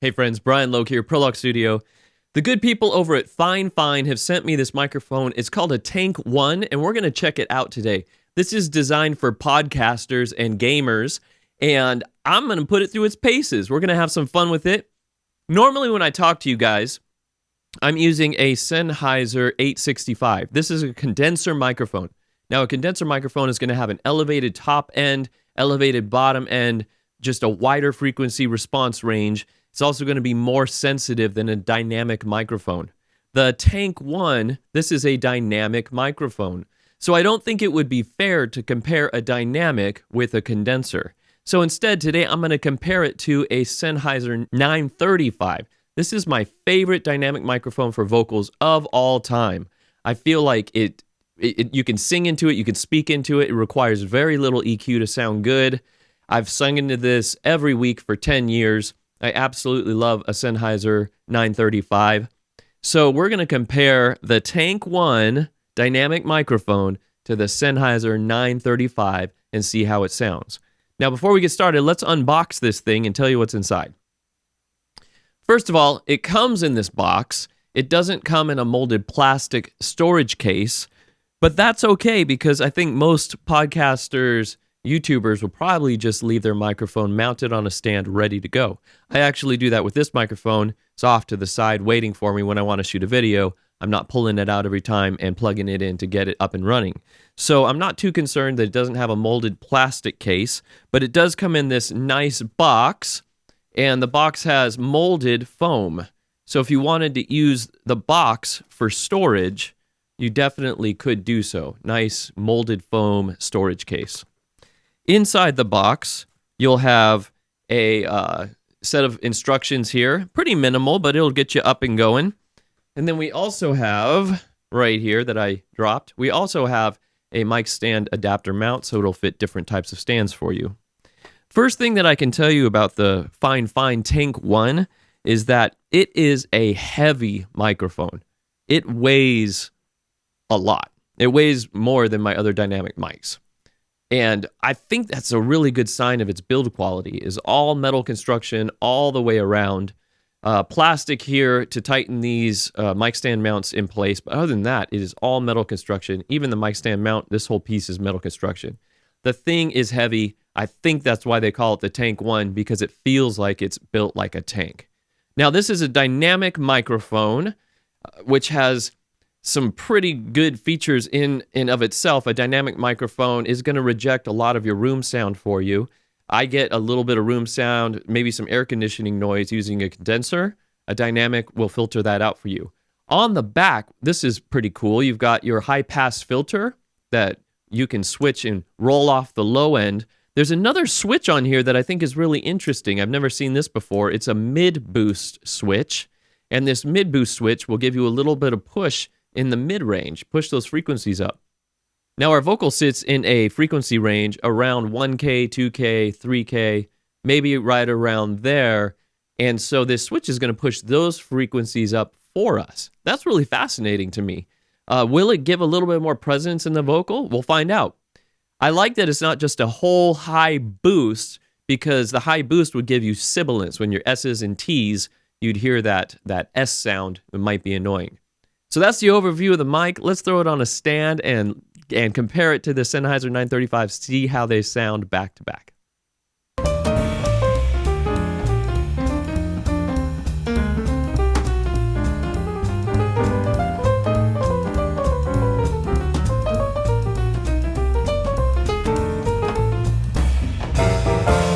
Hey friends, Brian Loke here, Prologue Studio. The good people over at FIFINE have sent me this microphone. It's called a Tank 1, and we're going to check it out today. This is designed for podcasters and gamers, and I'm going to put it through its paces. We're going to have some fun with it. Normally when I talk to you guys, I'm using a Sennheiser 865. This is a condenser microphone. Now, a condenser microphone is going to have an elevated top end, elevated bottom end, just a wider frequency response range. It's also going to be more sensitive than a dynamic microphone. The Tank 1, this is a dynamic microphone. So I don't think it would be fair to compare a dynamic with a condenser. So instead, today I'm going to compare it to a Sennheiser 935. This is my favorite dynamic microphone for vocals of all time. I feel like you can sing into it, you can speak into it. It requires very little EQ to sound good. I've sung into this every week for 10 years. I absolutely love a Sennheiser 935. So we're going to compare the Tank 1 dynamic microphone to the Sennheiser 935 and see how it sounds. Now, before we get started, let's unbox this thing and tell you what's inside. First of all, it comes in this box. It doesn't come in a molded plastic storage case, but that's okay because I think most podcasters, YouTubers will probably just leave their microphone mounted on a stand ready to go. I actually do that with this microphone. It's off to the side waiting for me when I want to shoot a video. I'm not pulling it out every time and plugging it in to get it up and running. So I'm not too concerned that it doesn't have a molded plastic case, but it does come in this nice box, and the box has molded foam. So if you wanted to use the box for storage, you definitely could do so. Nice molded foam storage case. Inside the box, you'll have a set of instructions here. Pretty minimal, but it'll get you up and going. And then we also have, right here that I dropped, we also have a mic stand adapter mount, so it'll fit different types of stands for you. First thing that I can tell you about the FIFINE Tank 1 is that it is a heavy microphone. It weighs a lot. It weighs more than my other dynamic mics. And I think that's a really good sign of its build quality, is all metal construction all the way around. Plastic here to tighten these mic stand mounts in place. But other than that, it is all metal construction. Even the mic stand mount, this whole piece is metal construction. The thing is heavy. I think that's why they call it the Tank 1, because it feels like it's built like a tank. Now, this is a dynamic microphone, which has some pretty good features in and of itself. A dynamic microphone is going to reject a lot of your room sound for you. I get a little bit of room sound, maybe some air conditioning noise using a condenser. A dynamic will filter that out for you. On the back, this is pretty cool. You've got your high pass filter that you can switch and roll off the low end. There's another switch on here that I think is really interesting. I've never seen this before. It's a mid boost switch. And this mid boost switch will give you a little bit of push in the mid-range, push those frequencies up. Now, our vocal sits in a frequency range around 1K, 2K, 3K, maybe right around there. And so this switch is going to push those frequencies up for us. That's really fascinating to me. Will it give a little bit more presence in the vocal? We'll find out. I like that it's not just a whole high boost, because the high boost would give you sibilance. When your S's and T's, you'd hear that S sound. It might be annoying. So that's the overview of the mic. Let's throw it on a stand and compare it to the Sennheiser 935, see how they sound back to back.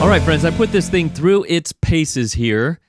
All right, friends, I put this thing through its paces here.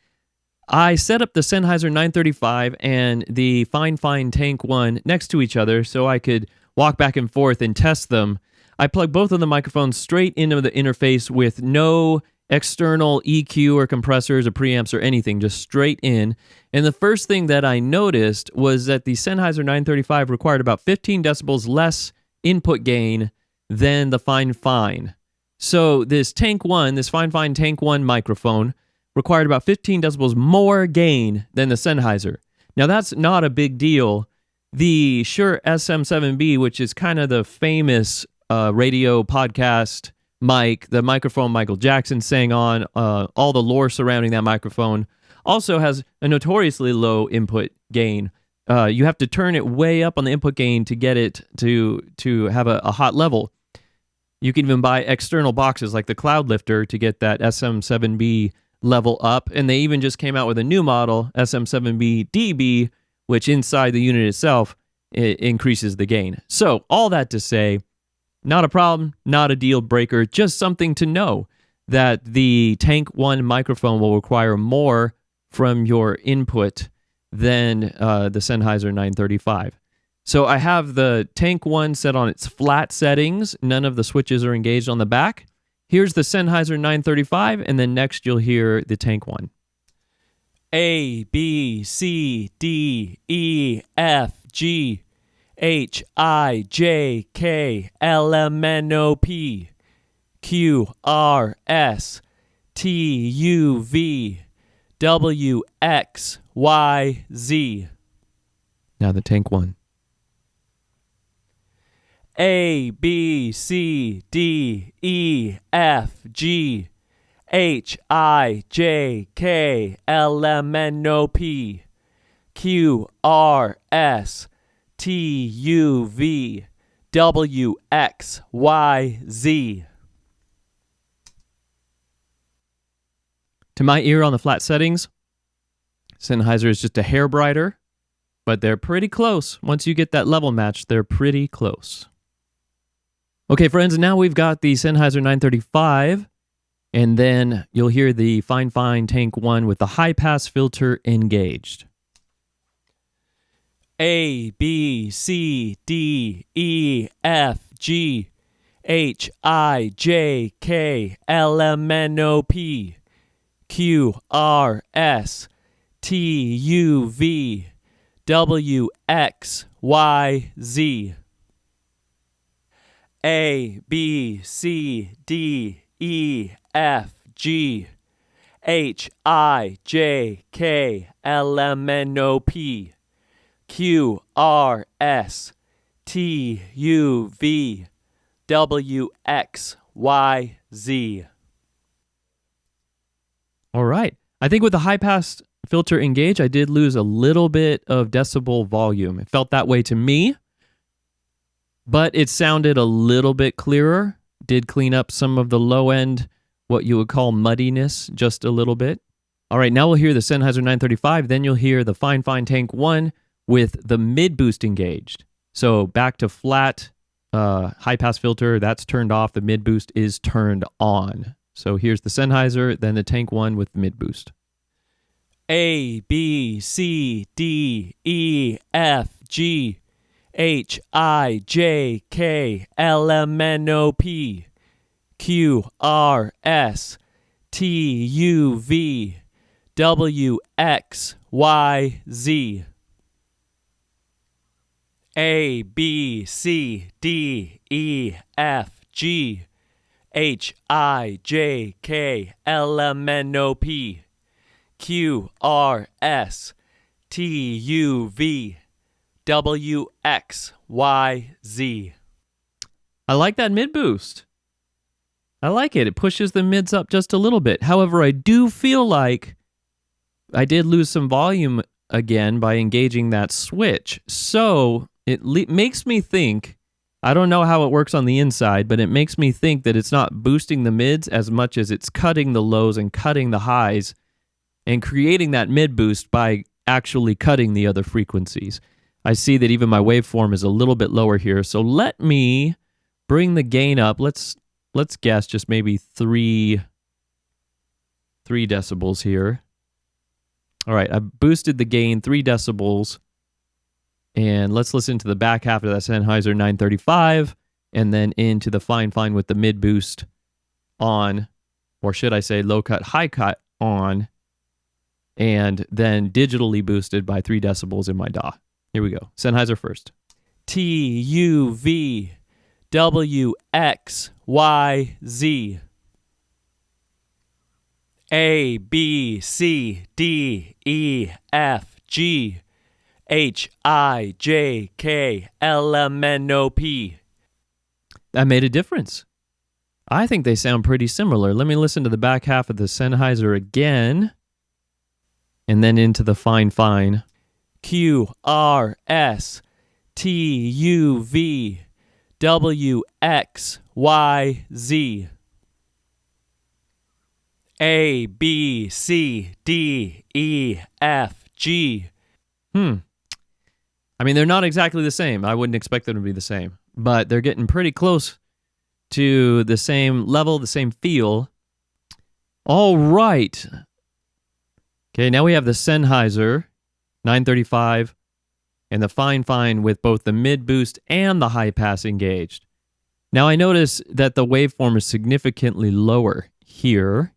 I set up the Sennheiser 935 and the FIFINE Tank 1 next to each other so I could walk back and forth and test them. I plugged both of the microphones straight into the interface with no external EQ or compressors or preamps or anything, just straight in. And the first thing that I noticed was that the Sennheiser 935 required about 15 decibels less input gain than the FIFINE. So this Tank 1, this FIFINE Tank 1 microphone, required about 15 decibels more gain than the Sennheiser. Now, that's not a big deal. The Shure SM7B, which is kind of the famous radio podcast mic, the microphone Michael Jackson sang on, all the lore surrounding that microphone, also has a notoriously low input gain. You have to turn it way up on the input gain to get it to have a hot level. You can even buy external boxes like the Cloud Lifter to get that SM7B level up. And they even just came out with a new model, SM7B DB, which inside the unit itself it increases the gain. So all that to say, not a problem, not a deal breaker, just something to know that the Tank1 microphone will require more from your input than the Sennheiser 935. So I have the Tank1 set on its flat settings. None of the switches are engaged on the back. Here's the Sennheiser 935, and then next you'll hear the Tank1. A, B, C, D, E, F, G, H, I, J, K, L, M, N, O, P, Q, R, S, T, U, V, W, X, Y, Z. Now the Tank1. A, B, C, D, E, F, G, H, I, J, K, L, M, N, O, P, Q, R, S, T, U, V, W, X, Y, Z. To my ear on the flat settings, Sennheiser is just a hair brighter, but they're pretty close. Once you get that level match, they're pretty close. Okay, friends, now we've got the Sennheiser 935, and then you'll hear the FIFINE Tank1 with the high-pass filter engaged. A, B, C, D, E, F, G, H, I, J, K, L, M, N, O, P, Q, R, S, T, U, V, W, X, Y, Z. A, B, C, D, E, F, G, H, I, J, K, L, M, N, O, P, Q, R, S, T, U, V, W, X, Y, Z. All right. I think with the high-pass filter engaged, I did lose a little bit of decibel volume. It felt that way to me, but it sounded a little bit clearer. Did clean up some of the low end, what you would call muddiness, just a little bit. All right, now we'll hear the Sennheiser 935. Then you'll hear the FIFINE Tank1 with the mid boost engaged. So back to flat high pass filter, that's turned off. The mid boost is turned on. So here's the Sennheiser, then the Tank1 with mid boost. A, B, C, D, E, F, G, H, I, J, K, L, M, N, O, P, Q, R, S, T, U, V, W, X, Y, Z. A, B, C, D, E, F, G, H, I, J, K, L, M, N, O, P, Q, R, S, T, U, V, W, X, Y, Z. I like that mid boost. I like it. It pushes the mids up just a little bit. However, I do feel like I did lose some volume again by engaging that switch. So it makes me think, I don't know how it works on the inside, but it makes me think that it's not boosting the mids as much as it's cutting the lows and cutting the highs and creating that mid boost by actually cutting the other frequencies. I see that even my waveform is a little bit lower here. So let me bring the gain up. Let's guess just maybe 3 decibels here. All right, I boosted the gain 3 decibels. And let's listen to the back half of that Sennheiser 935 and then into the FIFINE with the mid boost on, or should I say low cut, high cut on, and then digitally boosted by 3 decibels in my DAW. Here we go. Sennheiser first. T, U, V, W, X, Y, Z. A, B, C, D, E, F, G, H, I, J, K, L, M, N, O, P. That made a difference. I think they sound pretty similar. Let me listen to the back half of the Sennheiser again, and then into the fine. Q, R, S, T, U, V, W, X, Y, Z. A, B, C, D, E, F, G. I mean, they're not exactly the same. I wouldn't expect them to be the same, but they're getting pretty close to the same level, the same feel. All right. Okay, now we have the Sennheiser 935 and the fine with both the mid boost and the high pass engaged. Now I notice that the waveform is significantly lower here.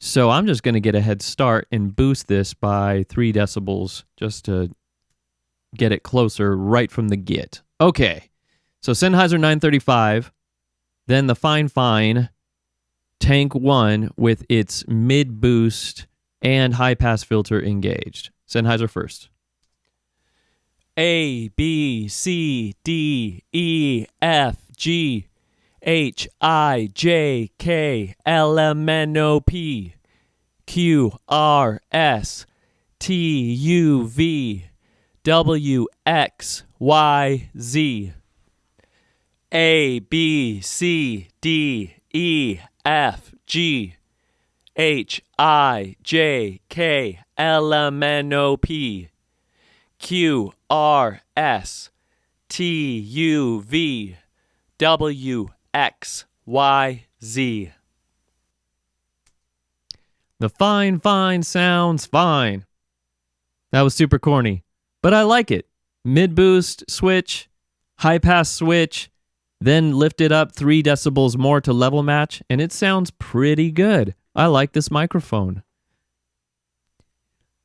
So I'm just going to get a head start and boost this by 3 decibels just to get it closer right from the get. Okay, so Sennheiser 935, then the fine Tank 1 with its mid boost and high pass filter engaged. Sennheiser first. A, B, C, D, E, F, G, H, I, J, K, L, M, N, O, P, Q, R, S, T, U, V, W, X, Y, Z. A, B, C, D, E, F, G, H, I, J, K, L, M, N, O, P, Q, R, S, T, U, V, W, X, Y, Z. The fine sounds fine. That was super corny, but I like it. Mid boost switch, high pass switch, then lift it up 3 decibels more to level match, and it sounds pretty good. I like this microphone.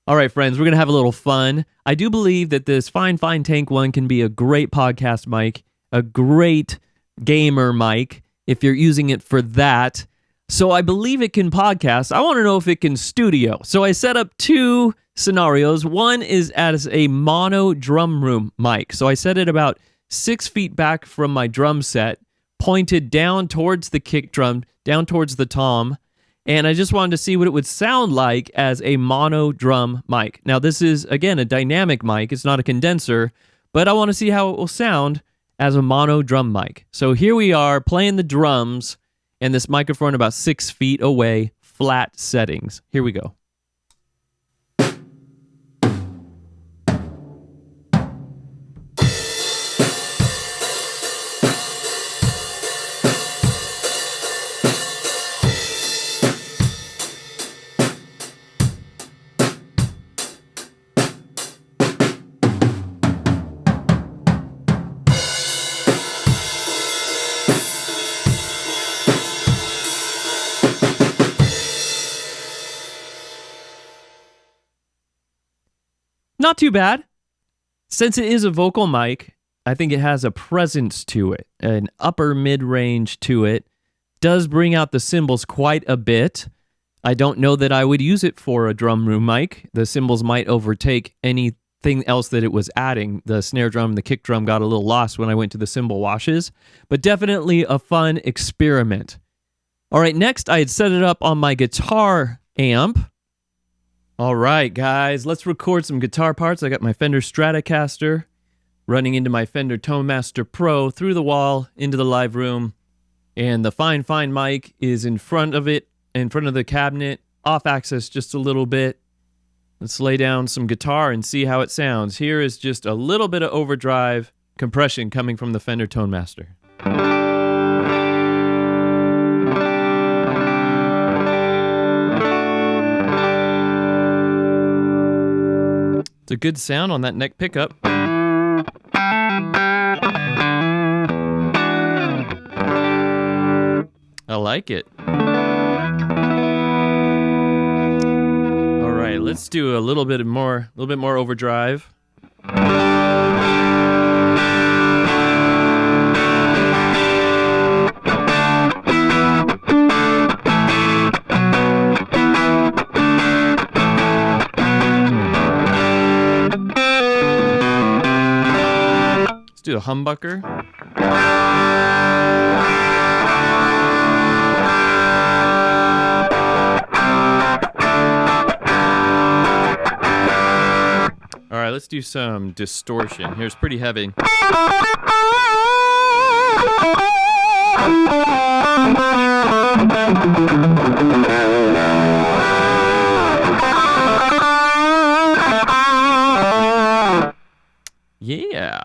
All right, friends, we're going to have a little fun. I do believe that this FIFINE Tank 1 can be a great podcast mic, a great gamer mic, if you're using it for that. So I believe it can podcast. I want to know if it can studio. So I set up 2 scenarios. One is as a mono drum room mic. So I set it about 6 feet back from my drum set, pointed down towards the kick drum, down towards the tom, and I just wanted to see what it would sound like as a mono drum mic. Now this is, again, a dynamic mic. It's not a condenser, but I want to see how it will sound as a mono drum mic. So here we are playing the drums and this microphone about 6 feet away, flat settings. Here we go. Not too bad. Since it is a vocal mic, I think it has a presence to it, an upper mid-range to it. Does bring out the cymbals quite a bit. I don't know that I would use it for a drum room mic. The cymbals might overtake anything else that it was adding. The snare drum and the kick drum got a little lost when I went to the cymbal washes, but definitely a fun experiment. All right, next I had set it up on my guitar amp. All right, guys, let's record some guitar parts. I got my Fender Stratocaster running into my Fender ToneMaster Pro through the wall into the live room. And the FIFINE mic is in front of it, in front of the cabinet, off axis just a little bit. Let's lay down some guitar and see how it sounds. Here is just a little bit of overdrive compression coming from the Fender ToneMaster. It's a good sound on that neck pickup. I like it. All right, let's do a little bit more overdrive. Let's do a humbucker. right, let's do some distortion. Here's pretty heavy. Yeah.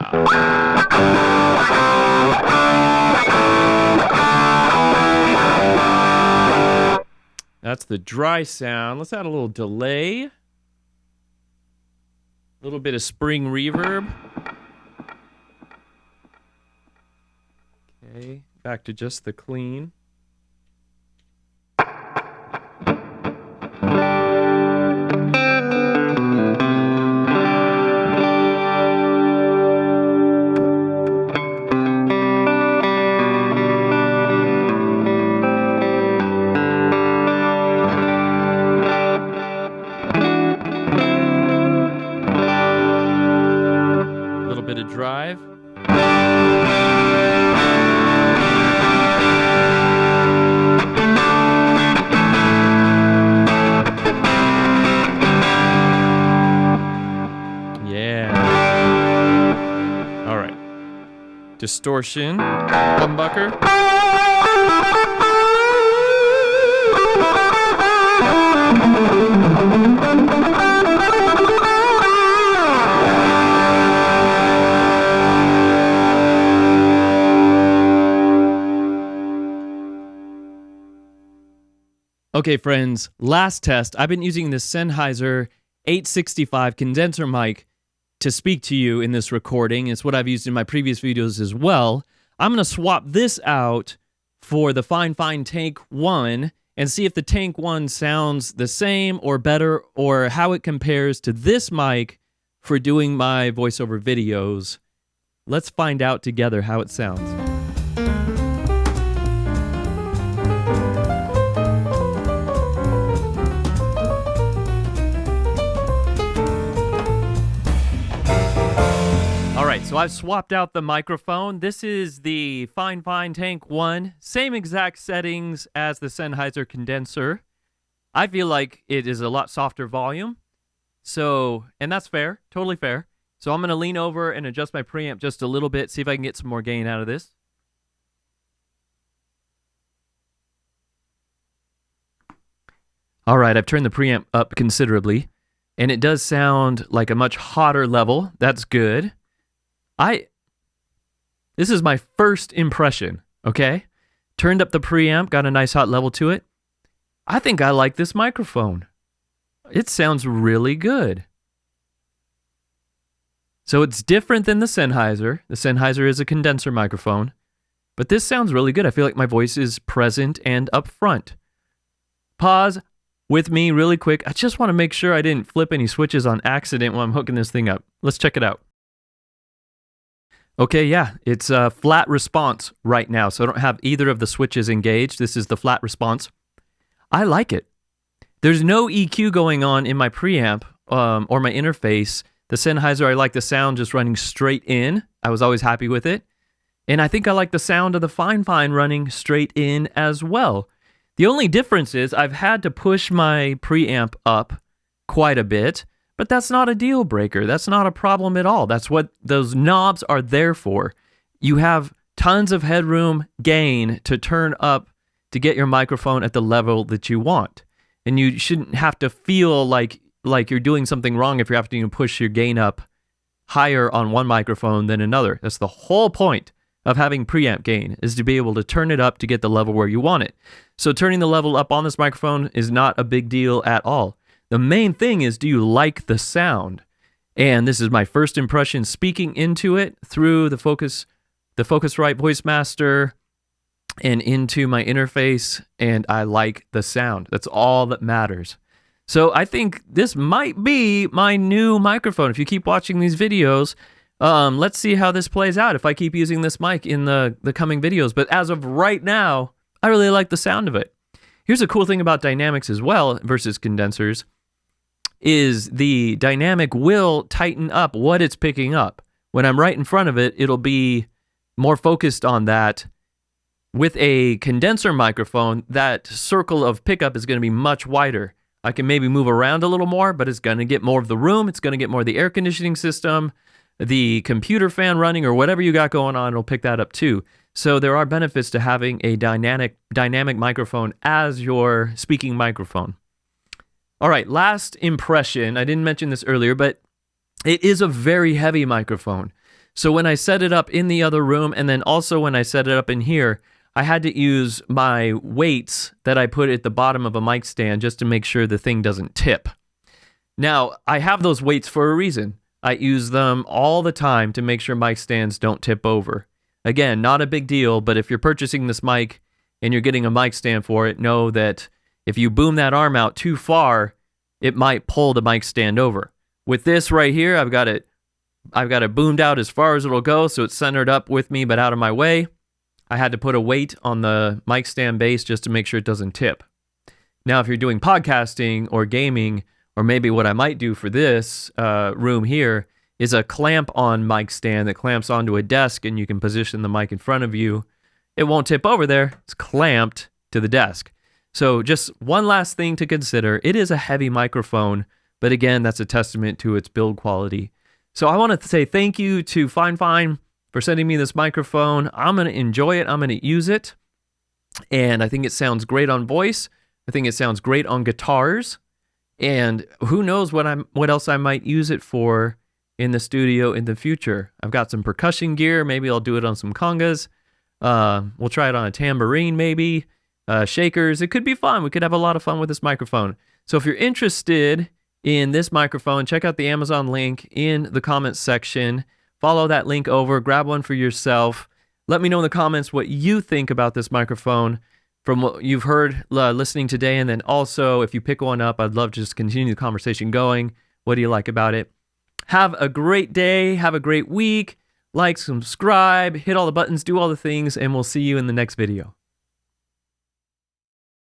That's the dry sound. Let's add a little delay. A little bit of spring reverb. Okay, back to just the clean. A little bit of drive. Distortion, humbucker. Okay, friends, last test. I've been using this Sennheiser 865 condenser mic to speak to you in this recording. It's what I've used in my previous videos as well. I'm going to swap this out for the FIFINE Tank 1 and see if the Tank 1 sounds the same or better, or how it compares to this mic for doing my voiceover videos. Let's find out together how it sounds. So I've swapped out the microphone. This is the FIFINE Tank 1. Same exact settings as the Sennheiser condenser. I feel like it is a lot softer volume. So, and that's fair, totally fair. So I'm going to lean over and adjust my preamp just a little bit, see if I can get some more gain out of this. All right, I've turned the preamp up considerably, and it does sound like a much hotter level. That's good. This is my first impression, okay? Turned up the preamp, got a nice hot level to it. I think I like this microphone. It sounds really good. So it's different than the Sennheiser. The Sennheiser is a condenser microphone, but this sounds really good. I feel like my voice is present and upfront. Pause with me really quick. I just want to make sure I didn't flip any switches on accident while I'm hooking this thing up. Let's check it out. Okay, yeah, it's a flat response right now, so I don't have either of the switches engaged. This is the flat response. I like it. There's no EQ going on in my preamp or my interface. The Sennheiser, I like the sound just running straight in. I was always happy with it. And I think I like the sound of the FIFINE running straight in as well. The only difference is I've had to push my preamp up quite a bit, but that's not a deal breaker. That's not a problem at all. That's what those knobs are there for. You have tons of headroom gain to turn up to get your microphone at the level that you want. And you shouldn't have to feel like you're doing something wrong if you're having to push your gain up higher on one microphone than another. That's the whole point of having preamp gain, is to be able to turn it up to get the level where you want it. So turning the level up on this microphone is not a big deal at all. The main thing is, do you like the sound? And this is my first impression speaking into it through the Focusrite Voice Master and into my interface, and I like the sound. That's all that matters. So I think this might be my new microphone. If you keep watching these videos, let's see how this plays out if I keep using this mic in the coming videos. But as of right now, I really like the sound of it. Here's a cool thing about dynamics as well versus condensers, is the dynamic will tighten up what it's picking up. When I'm right in front of it, it'll be more focused on that. With a condenser microphone, that circle of pickup is going to be much wider. I can maybe move around a little more, but it's going to get more of the room. It's going to get more of the air conditioning system, the computer fan running, or whatever you got going on. It'll pick that up too. So there are benefits to having a dynamic microphone as your speaking microphone. All right, last impression. I didn't mention this earlier, but it is a very heavy microphone. So when I set it up in the other room, and then also when I set it up in here, I had to use my weights that I put at the bottom of a mic stand just to make sure the thing doesn't tip. Now, I have those weights for a reason. I use them all the time to make sure mic stands don't tip over. Again, not a big deal, but if you're purchasing this mic and you're getting a mic stand for it, know that if you boom that arm out too far, it might pull the mic stand over. With this right here, I've got it boomed out as far as it'll go, so it's centered up with me but out of my way. I had to put a weight on the mic stand base just to make sure it doesn't tip. Now, if you're doing podcasting or gaming, or maybe what I might do for this room here is a clamp-on mic stand that clamps onto a desk, and you can position the mic in front of you. It won't tip over there. It's clamped to the desk. So just one last thing to consider. It is a heavy microphone, but again, that's a testament to its build quality. So I want to say thank you to FIFINE for sending me this microphone. I'm going to enjoy it. I'm going to use it. And I think it sounds great on voice. I think it sounds great on guitars. And who knows what else I might use it for in the studio in the future. I've got some percussion gear. Maybe I'll do it on some congas. We'll try it on a tambourine maybe. Shakers. It could be fun. We could have a lot of fun with this microphone. So if you're interested in this microphone, check out the Amazon link in the comments section. Follow that link over. Grab one for yourself. Let me know in the comments what you think about this microphone from what you've heard listening today. And then also, if you pick one up, I'd love to just continue the conversation going. What do you like about it? Have a great day. Have a great week. Like, subscribe, hit all the buttons, do all the things, and we'll see you in the next video.